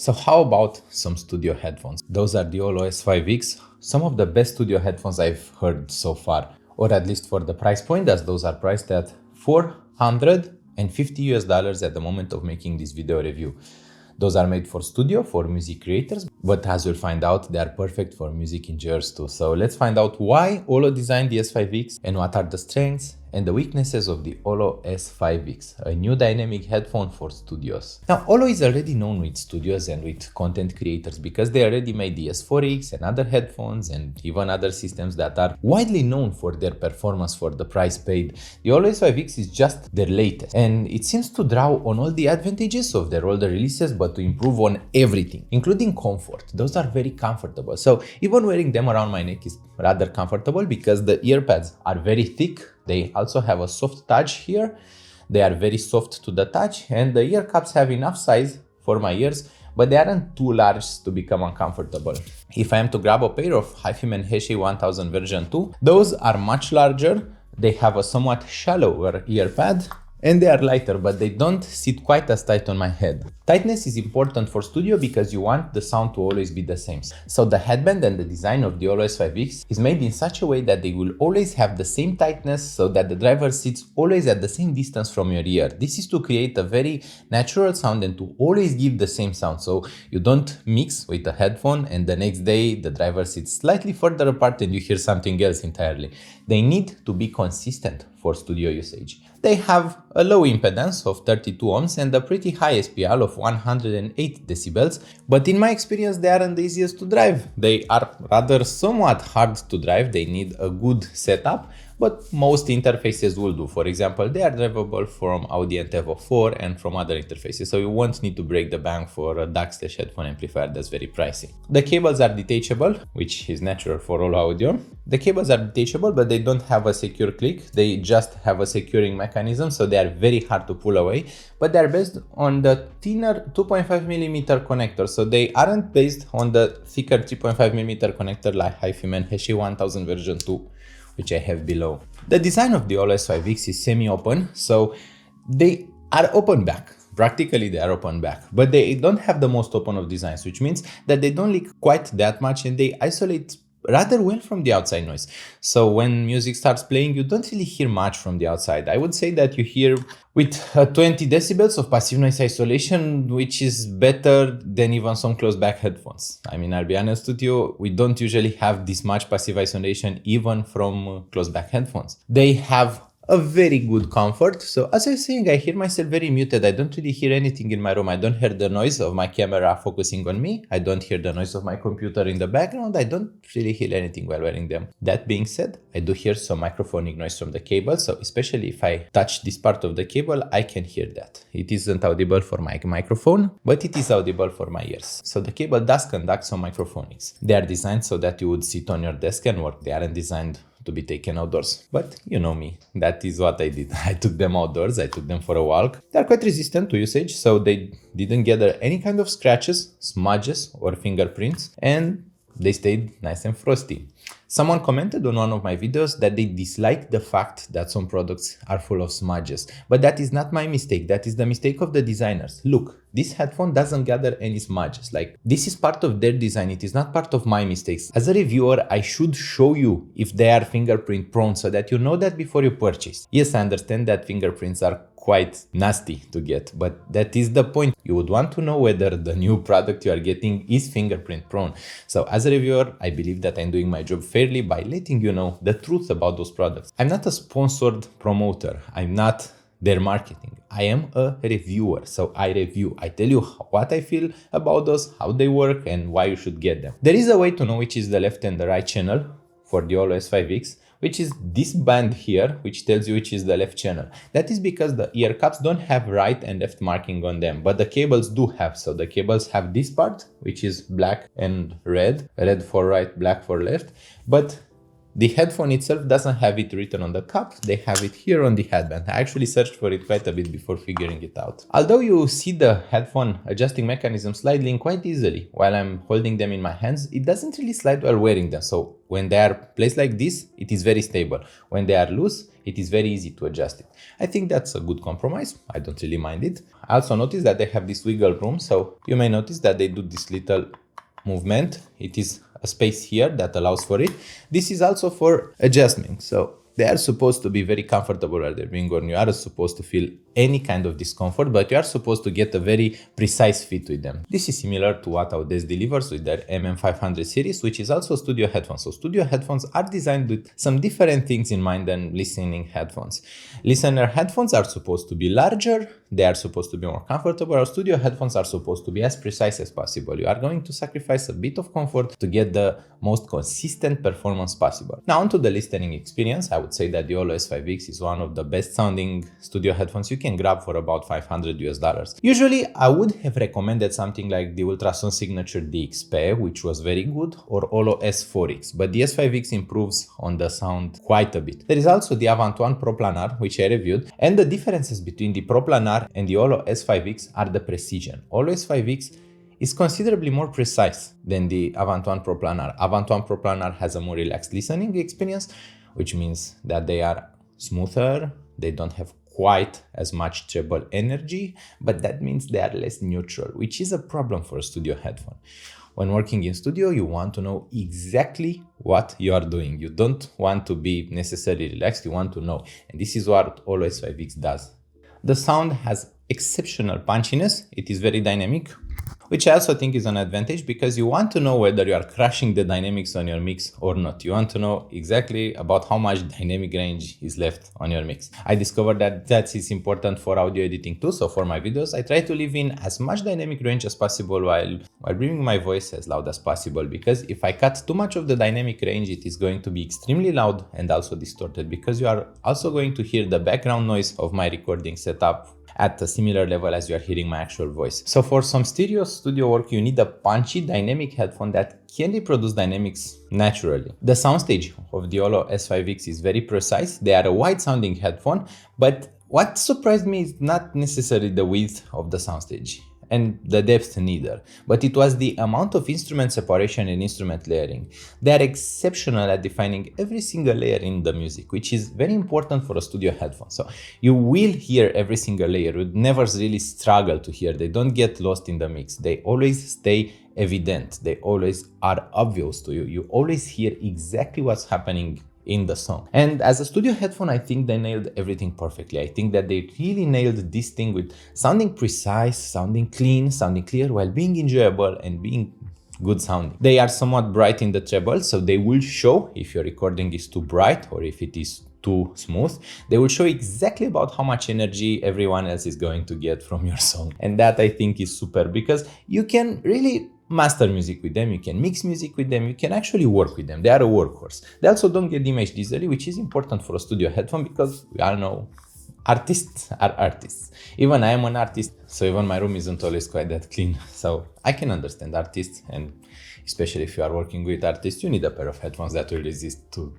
So how about some studio headphones? Those are the OLLO S5X, some of the best studio headphones I've heard so far, or at least for the price point, as those are priced at $450 at the moment of making this video review. Those are made for studio, for music creators, but as you'll find out, they are perfect for music enjoyers too. So let's find out why OLLO designed the S5X and what are the strengths and the weaknesses of the OLLO S5X, a new dynamic headphone for studios. Now, OLLO is already known with studios and with content creators because they already made the S4X and other headphones and even other systems that are widely known for their performance for the price paid. The OLLO S5X is just their latest, and it seems to draw on all the advantages of their older releases, but to improve on everything, including comfort. Those are very comfortable. So even wearing them around my neck is rather comfortable because the earpads are very thick. They also have a soft touch here. They are very soft to the touch, and the ear cups have enough size for my ears, but they aren't too large to become uncomfortable. If I am to grab a pair of IEMs Heshi 1000 version 2, those are much larger. They have a somewhat shallower ear pad, and they are lighter, but they don't sit quite as tight on my head. Tightness is important for studio because you want the sound to always be the same. So the headband and the design of the OLLO S5X is made in such a way that they will always have the same tightness so that the driver sits always at the same distance from your ear. This is to create a very natural sound and to always give the same sound. So you don't mix with a headphone and the next day the driver sits slightly further apart and you hear something else entirely. They need to be consistent for studio usage. They have a low impedance of 32 ohms and a pretty high SPL of 108 decibels, but in my experience they aren't the easiest to drive. They are rather somewhat hard to drive. They need a good setup, but most interfaces will do. For example, they are drivable from Audi and Evo 4 and from other interfaces, so you won't need to break the bank for a DAC/headphone amplifier that's very pricey. The cables are detachable, which is natural for all audio. The cables are detachable, but they don't have a secure click. They just have a securing mechanism, so they are very hard to pull away, but they are based on the thinner 2.5mm connector, so they aren't based on the thicker 3.5mm connector like IEMs Heshi 1000 version 2, which I have below. The design of the OLLO S5X is semi-open, so they are open back. Practically they are open back, but they don't have the most open of designs, which means that they don't leak quite that much and they isolate rather well from the outside noise. So when music starts playing, you don't really hear much from the outside. I would say that you hear with 20 decibels of passive noise isolation, which is better than even some closed back headphones. I mean, I'll be honest with you, we don't usually have this much passive isolation even from closed back headphones. They have a very good comfort. So as I was saying, I hear myself very muted. I don't really hear anything in my room. I don't hear the noise of my camera focusing on me. I don't hear the noise of my computer in the background. I don't really hear anything while wearing them. That being said, I do hear some microphonic noise from the cable. So especially if I touch this part of the cable, I can hear that. It isn't audible for my microphone, but it is audible for my ears. So the cable does conduct some microphonics. They are designed so that you would sit on your desk and work. They aren't designed to be taken outdoors. But you know me, that is what I did. I took them outdoors, I took them for a walk. They're quite resistant to usage, so they didn't gather any kind of scratches, smudges, or fingerprints, and they stayed nice and frosty. Someone commented on one of my videos that they dislike the fact that some products are full of smudges, but that is not my mistake. That is the mistake of the designers. Look, this headphone doesn't gather any smudges. Like, this is part of their design. It is not part of my mistakes. As a reviewer, I should show you if they are fingerprint prone so that you know that before you purchase. Yes, I understand that fingerprints are quite nasty to get, but that is the point. You would want to know whether the new product you are getting is fingerprint prone. So as a reviewer, I believe that I'm doing my job fairly by letting you know the truth about those products. I'm not a sponsored promoter. I'm not their marketing. I am a reviewer, so I review. I tell you what I feel about those, how they work, and why you should get them. There is a way to know which is the left and the right channel for the OLLO S5X, which is this band here, which tells you which is the left channel. That is because the ear cups don't have right and left marking on them, but the cables do have. So the cables have this part, which is black and red, red for right, black for left, but The headphone itself doesn't have it written on the cup, they have it here on the headband. I actually searched for it quite a bit before figuring it out. Although you see the headphone adjusting mechanism sliding quite easily while I'm holding them in my hands, it doesn't really slide while wearing them. So when they are placed like this, it is very stable. When they are loose, it is very easy to adjust it. I think that's a good compromise. I don't really mind it. I also noticed that they have this wiggle room, so you may notice that they do this little movement. It is a space here that allows for it. This is also for adjustment. So they are supposed to be very comfortable while they're being worn. You are supposed to feel any kind of discomfort, but you are supposed to get a very precise fit with them. This is similar to what Audiophile delivers with their MM500 series, which is also studio headphones. So studio headphones are designed with some different things in mind than listening headphones. Listener headphones are supposed to be larger, they are supposed to be more comfortable. Our studio headphones are supposed to be as precise as possible. You are going to sacrifice a bit of comfort to get the most consistent performance possible. Now onto the listening experience. I would say that the OLLO S5X is one of the best sounding studio headphones you can grab for about $500. Usually I would have recommended something like the Ultrasound Signature DXP, which was very good, or OLLO S4X, but the S5X improves on the sound quite a bit. There is also the Avant One Pro Planar, which I reviewed, and the differences between the Pro Planar and the OLLO S5X are the precision. OLLO S5X is considerably more precise than the Avant One Pro Planar. Avant One Pro Planar has a more relaxed listening experience, which means that they are smoother, they don't have quite as much treble energy, but that means they are less neutral, which is a problem for a studio headphone. When working in studio, you want to know exactly what you are doing. You don't want to be necessarily relaxed, you want to know. And this is what OLLO S5X does. The sound has exceptional punchiness, it is very dynamic, which I also think is an advantage because you want to know whether you are crushing the dynamics on your mix or not. You want to know exactly about how much dynamic range is left on your mix. I discovered that that is important for audio editing too, so for my videos I try to leave in as much dynamic range as possible while bringing my voice as loud as possible, because if I cut too much of the dynamic range, it is going to be extremely loud and also distorted, because you are also going to hear the background noise of my recording setup at a similar level as you are hearing my actual voice. So for some stereo studio work, you need a punchy dynamic headphone that can reproduce dynamics naturally. The soundstage of the OLLO S5X is very precise. They are a wide sounding headphone, but what surprised me is not necessarily the width of the soundstage and the depth neither, but it was the amount of instrument separation and instrument layering. They are exceptional at defining every single layer in the music, which is very important for a studio headphone. So you will hear every single layer, you never really struggle to hear, they don't get lost in the mix, they always stay evident, they always are obvious to you, you always hear exactly what's happening in the song. And as a studio headphone, I think they nailed everything perfectly. I think that they really nailed this thing with sounding precise, sounding clean, sounding clear, while being enjoyable and being good sounding. They are somewhat bright in the treble, so they will show if your recording is too bright or if it is too smooth. They will show exactly about how much energy everyone else is going to get from your song. And that I think is super, because you can really master music with them, you can mix music with them, you can actually work with them. They are a workhorse. They also don't get damaged easily, which is important for a studio headphone, because we all know artists are artists. Even I am an artist, so even my room isn't always quite that clean. So I can understand artists, and especially if you are working with artists, you need a pair of headphones that will resist to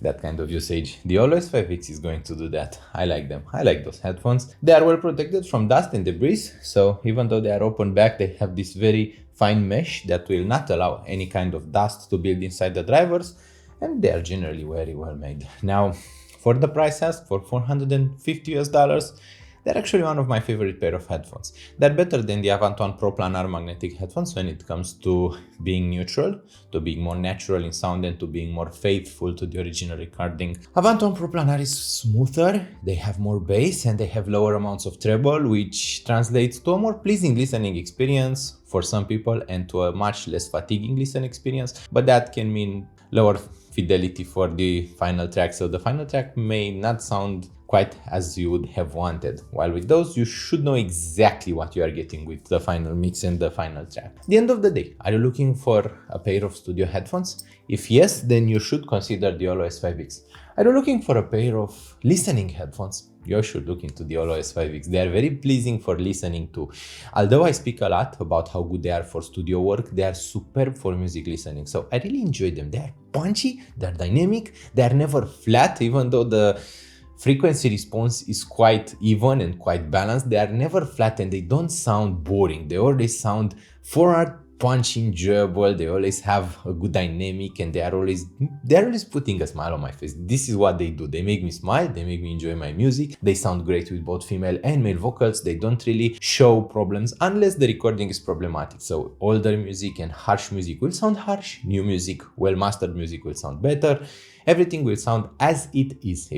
that kind of usage. The OLLO S5X is going to do that. I like them. I like those headphones. They are well protected from dust and debris, so even though they are open back, they have this very fine mesh that will not allow any kind of dust to build inside the drivers, and they are generally very well made. Now, for the price asked, for $450, they're actually one of my favorite pair of headphones. They're better than the Avant One Pro Planar magnetic headphones when it comes to being neutral, to being more natural in sound, and to being more faithful to the original recording. Avant One Pro Planar is smoother, they have more bass, and they have lower amounts of treble, which translates to a more pleasing listening experience for some people and to a much less fatiguing listening experience. But that can mean lower fidelity for the final track, so the final track may not sound quite as you would have wanted. While with those, you should know exactly what you are getting with the final mix and the final track. At the end of the day, are you looking for a pair of studio headphones? If yes, then you should consider the OLLO S5X. Are you looking for a pair of listening headphones? You should look into the OLLO S5X. They are very pleasing for listening to. Although I speak a lot about how good they are for studio work, they are superb for music listening. So I really enjoy them. They are punchy, they are dynamic, they are never flat, even though the frequency response is quite even and quite balanced. They are never flat and they don't sound boring. They always sound forward, punchy, enjoyable. They always have a good dynamic and they're always putting a smile on my face. This is what they do. They make me smile, they make me enjoy my music. They sound great with both female and male vocals. They don't really show problems unless the recording is problematic. So older music and harsh music will sound harsh. New music, well mastered music will sound better. Everything will sound as it is.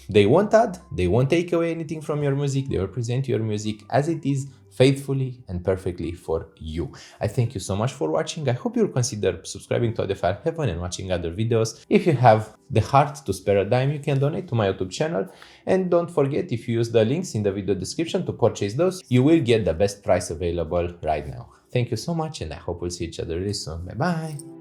They won't add, they won't take away anything from your music. They will present your music as it is, faithfully and perfectly for you. I thank you so much for watching. I hope you'll consider subscribing to Audiophile Heaven and watching other videos. If you have the heart to spare a dime, you can donate to my YouTube channel. And don't forget, if you use the links in the video description to purchase those, you will get the best price available right now. Thank you so much and I hope we'll see each other really soon. Bye bye.